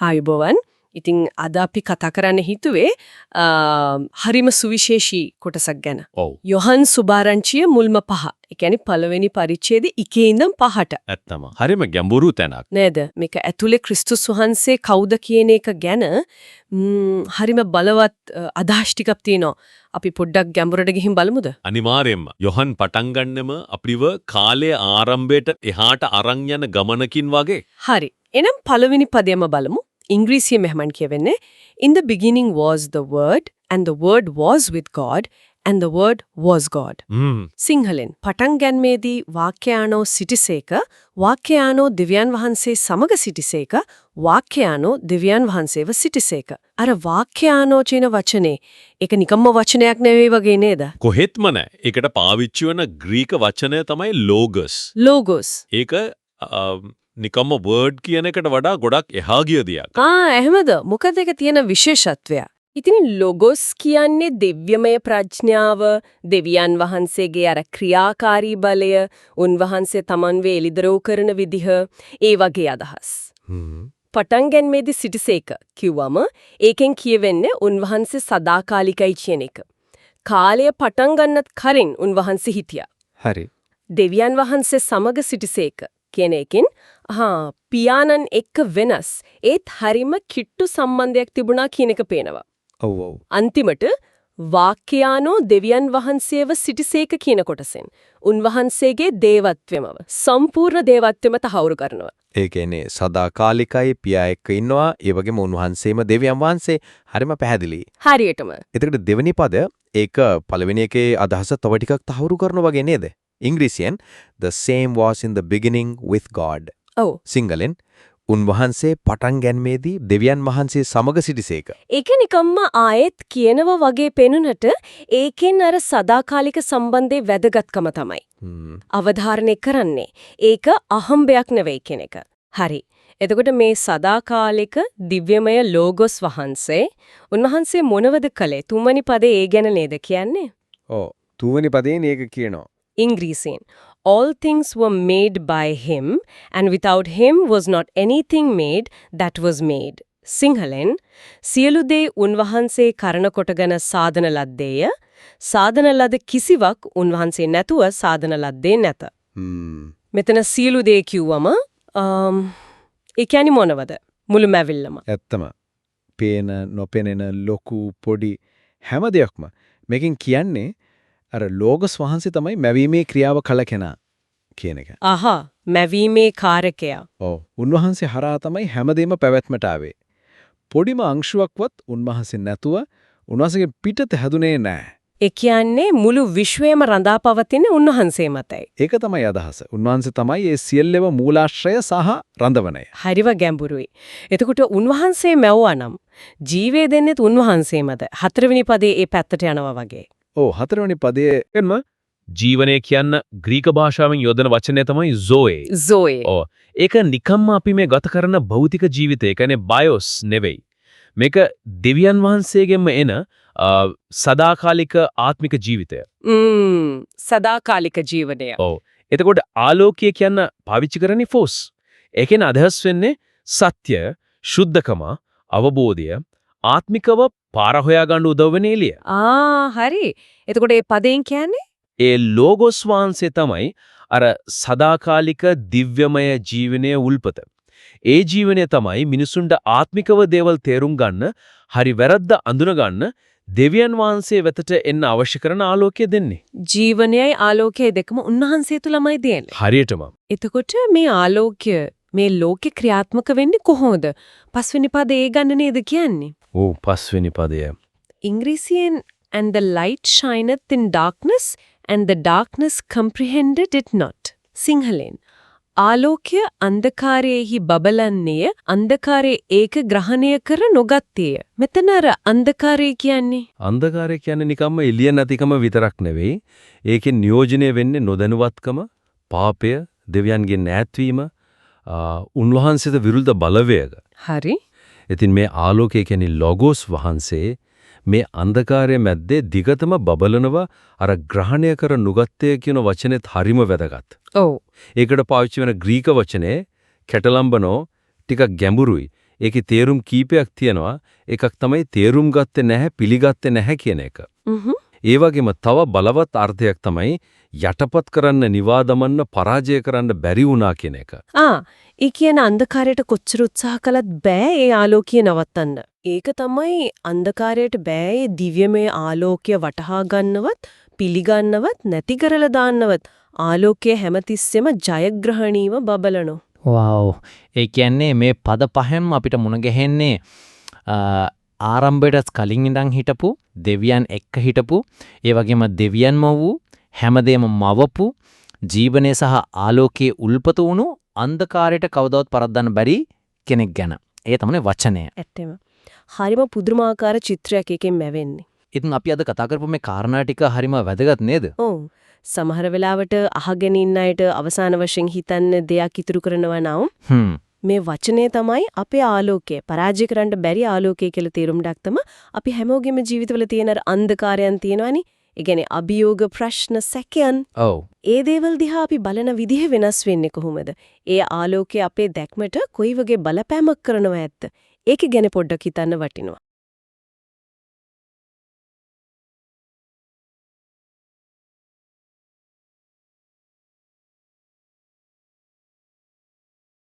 ආයුබෝවන්. ඉතින් අද අපි කතා කරන්න හිතුවේ හරිම සුවිශේෂී කොටසක් ගැන. ඔව්. යොහන් සුභාරංචිය මුල්ම 5. ඒ කියන්නේ පළවෙනි පරිච්ඡේදයේ 1 ඉඳන් 5ට. ඇත්තම. හරිම ගැඹුරු තැනක්. නේද? මේක ඇතුලේ ක්‍රිස්තුස් වහන්සේ කවුද කියන එක ගැන හරිම බලවත් අදහස් ටිකක් තියෙනවා. අපි පොඩ්ඩක් ගැඹුරට ගිහින් බලමුද? අනිවාර්යයෙන්ම. යොහන් පටන් ගන්නෙම අපිව කාලයේ ආරම්භයට එහාට අරන් යන ගමනකින් වගේ. හරි. එහෙනම් පළවෙනි පදයම බලමු. ඉංග්‍රීසියෙන් මෙහෙමන් කියවෙන්නේ In the beginning was the word and the word was with God and the word was God. සිංහලෙන් පටන් ගැන්මේදී වාක්‍යයන්ෝ සිටිසේක වාක්‍යයන්ෝ දිව්‍යයන් වහන්සේ සමග සිටිසේක වාක්‍යයන්ෝ දිව්‍යයන් වහන්සේව සිටිසේක. අර වාක්‍යයන්ෝ කියන වචනේ ඒක නිකම්ම වචනයක් නෙවෙයි වගේ නේද? කොහෙත්ම නැහැ. ඒකට පාවිච්චි වෙන ග්‍රීක වචනය තමයි logos. logos. ඒක නිකම්ම word කියන එකට වඩා ගොඩක් එහා ගිය දෙයක්. එහෙමද? මොකද ඒක තියෙන විශේෂත්වය. ඉතින් logos කියන්නේ දිව්‍යමය ප්‍රඥාව, දෙවියන් වහන්සේගේ අර ක්‍රියාකාරී බලය, උන්වහන්සේ Taman වේ එලිදරව් කරන විදිහ, ඒ වගේ අදහස්. පටන් ගැනීමේදී සිටිසේක කිව්වම ඒකෙන් කියවෙන්නේ උන්වහන්සේ සදාකාලිකයි කියන එක. කාලය පටන් ගන්නත් කලින් උන්වහන්සේ හිටියා. හරි. දෙවියන් වහන්සේ සමග සිටිසේක කියන එකෙන් පියාණන් එක්ක වෙනස් ඒත් හරිම කිට්ටු සම්බන්ධයක් තිබුණා කියන එක පේනවා. ඔව් ඔව්. අන්තිමට වාක්‍යයන්ෝ දෙවියන් වහන්සේව සිටිසේක කියන කොටසෙන් උන්වහන්සේගේ දේවත්වයම සම්පූර්ණ දේවත්වයම තහවුරු කරනවා. ඒ කියන්නේ සදාකාලිකයි පියා එක්ක ඉන්නවා ඒ වගේම උන්වහන්සේම දෙවියන් වහන්සේ හරිම පැහැදිලි. හරියටම. එතකොට දෙවෙනි පද ඒක පළවෙනි එකේ අදහස තව ටිකක් තහවුරු කරනවා වගේ නේද? ඉංග්‍රීසියෙන් the same was in the beginning with God. ඔව්. සිංහලෙන් උන්වහන්සේ පටන් ගැනීමේදී දෙවියන් වහන්සේ සමග සිටිසේක. ඒක නිකම්ම ආයෙත් කියනවා වගේ පෙනුනට ඒකෙන් අර සදාකාලික සම්බන්ධයේ වැදගත්කම තමයි. අවධාරණය කරන්නේ. ඒක අහම්බයක් නෙවෙයි කියන එක. හරි. එතකොට මේ සදාකාලික දිව්‍යමය ලෝගොස් වහන්සේ උන්වහන්සේ මොනවද කළේ? තුන්වෙනි පදේ ඒ ගැන නේද කියන්නේ? ඔව්. තුන්වෙනි පදයෙන් ඒක කියනවා. ඉංග්‍රීසියෙන් All things were made by him and without him was not anything made that was made. සිංහලෙන් සියලු දේ උන්වහන්සේ කරන කොටගෙන සාධන ලද්දේය. සාධන ලද කිසිවක් උන්වහන්සේ නැතුව සාධන ලද්දේ නැත. මෙතන සියලු දේ කිව්වම ඒ කියන්නේ මොනවද? මුළුමැවිල්ලම. ඇත්තම. පේන නොපෙනෙන ලොකු පොඩි හැම දෙයක්ම මේකෙන් කියන්නේ අර ලෝගස් වහන්සේ තමයි මැවීමේ ක්‍රියාව කළ කෙනා කියන එක. මැවීමේ කාරකයා. ඔව්. උන්වහන්සේ හරහා තමයි හැමදේම පැවැත්මට ආවේ. පොඩිම අංශුවක්වත් උන්වහන්සේ නැතුව උන්වහන්සේගේ පිටත හැදුනේ නැහැ. ඒ කියන්නේ මුළු විශ්වයම රඳාපවතින උන්වහන්සේ මතයි. ඒක තමයි අදහස. උන්වහන්සේ තමයි මේ සියල්ලම මූලාශ්‍රය සහ රඳවනය. හරිව ගැඹුරුයි. එතකොට උන්වහන්සේ මැවුවා නම් ජීවේ දෙන්නෙත් උන්වහන්සේමද? හතරවෙනි පදේ ඒ පැත්තට යනවා වගේ. ඔව් හතරවෙනි පදයේම ජීවනය කියන්න ග්‍රීක භාෂාවෙන් යොදන වචනය තමයි zoe. zoe. ඔව්. ඒක නිකම්ම අපි මේ ගත කරන භෞතික ජීවිතය කියන්නේ bios නෙවෙයි. මේක දෙවියන් වහන්සේගෙන්ම එන සදාකාලික ආත්මික ජීවිතය. සදාකාලික ජීවනය. ඔව්. එතකොට ආලෝකය කියන්න පාවිච්චි කරන්නේ force. ඒකෙන් අදහස් වෙන්නේ සත්‍ය, සුද්ධකම, අවබෝධය, ආත්මිකව පාර හොයා ගන්න උදව් වෙන එළිය. හරි. එතකොට මේ පදයෙන් කියන්නේ ඒ ලෝගොස් වහන්සේ තමයි අර සදාකාලික දිව්‍යමය ජීවනයේ උල්පත. ඒ ජීවනය තමයි මිනිසුන්ට ආත්මිකව දේවල් තේරුම් ගන්න, හරි වැරද්ද අඳුන ගන්න දෙවියන් වහන්සේ වෙතට එන්න අවශ්‍ය කරන ආලෝකය දෙන්නේ. ජීවනයයි ආලෝකයයි දෙකම උන්වහන්සේ තුලමයි දෙන්නේ. හරියටම. එතකොට මේ ආලෝකය මේ ලෝකේ ක්‍රියාත්මක වෙන්නේ කොහොමද? පස්වෙනි පදේ ඒ ගන්න නේද කියන්නේ? ඔව් පස්වෙනි පදය. ඉංග්‍රීසියෙන් and the light shineth in darkness and the darkness comprehended it not. සිංහලෙන් ආලෝකය අන්ධකාරයේහි බබලන්නේ අන්ධකාරයේ ඒක ග්‍රහණය කර නොගත්තේය. මෙතන අර අන්ධකාරය කියන්නේ අන්ධකාරය කියන්නේ නිකම්ම එළිය නැතිකම විතරක් නෙවෙයි. ඒකේ නියෝජනය වෙන්නේ නොදැනුවත්කම, පාපය, දෙවියන්ගෙන් ඈත්වීම, උන්වහන්සේට විරුද්ධ බලවේග. හරි. ඉතින් මේ ආලෝකය කියන්නේ ලෝගොස් වහන්සේ මේ අන්ධකාරයේ මැද්දේ දිගටම බබලනවා අර ග්‍රහණය කර නුගත්තේ කියන වචනේත් හරිම වැදගත්. ඔව්. ඒකට පාවිච්චි වෙන ග්‍රීක වචනේ කැටලම්බනෝ ටිකක් ගැඹුරුයි. ඒකේ තේරුම් කීපයක් තියෙනවා. එකක් තමයි තේරුම් ගත්තේ නැහැ, පිළිගත්තේ නැහැ කියන එක. ඒ වගේම තව බලවත් අර්ථයක් තමයි යටපත් කරන්න, නිවා දමන්න, පරාජය කරන්න බැරි වුණා කියන එක. ඒ කියන අන්ධකාරයට කොච්චර උත්සාහ කළත් බෑ ඒ ආලෝකය නවත්තන්න. ඒක තමයි අන්ධකාරයට බෑ ඒ දිව්‍යමය ආලෝකය වටහා ගන්නවත්, පිළිගන්නවත්, නැති කරලා දාන්නවත්. ආලෝකය හැමතිස්සෙම ජයග්‍රහණීව බබලනෝ. වව්. ඒ කියන්නේ මේ පද පහෙන්ම අපිට මුණ ගැහෙන්නේ ආරම්භයට කලින් ඉඳන් හිටපු දෙවියන් එක්ක හිටපු ඒ වගේම දෙවියන්ම වූ හැමදේම මවපු ජීවනයේ සහ ආලෝකයේ උල්පත වුණු අන්ධකාරයට කවදාවත් පරද්දන්න බැරි කෙනෙක් ගැන. ඒ තමයි වචනය. ඇත්තම. හරිම පුදුමාකාර චිත්‍රයක් එකෙන් මැවෙන්නේ. ඉතින් අපි අද කතා කරපු මේ කාරණා ටික හරිම වැදගත් නේද? ඔව්. සමහර වෙලාවට අහගෙන ඉන්න අයට අවසාන වශයෙන් හිතන්න දෙයක් ඉතුරු කරනවා නම් මේ වචනේ තමයි අපේ ආලෝකය. පරාජය කරන්න බැරි ආලෝකය කියලා තේරුම් ගත්තම අපි හැමෝගෙම ජීවිතවල තියෙන අන්ධකාරයන් තියෙනවනේ. ඒ කියන්නේ අභියෝග ප්‍රශ්න සැකයන්. ඔව්. ඒ දේවල් දිහා අපි බලන විදිහ වෙනස් වෙන්නේ කොහොමද? ඒ ආලෝකය අපේ දැක්මට කොයි වගේ බලපෑමක් කරනව ඇත්ද? ඒක ගැන පොඩ්ඩක් හිතන්න වටිනවා.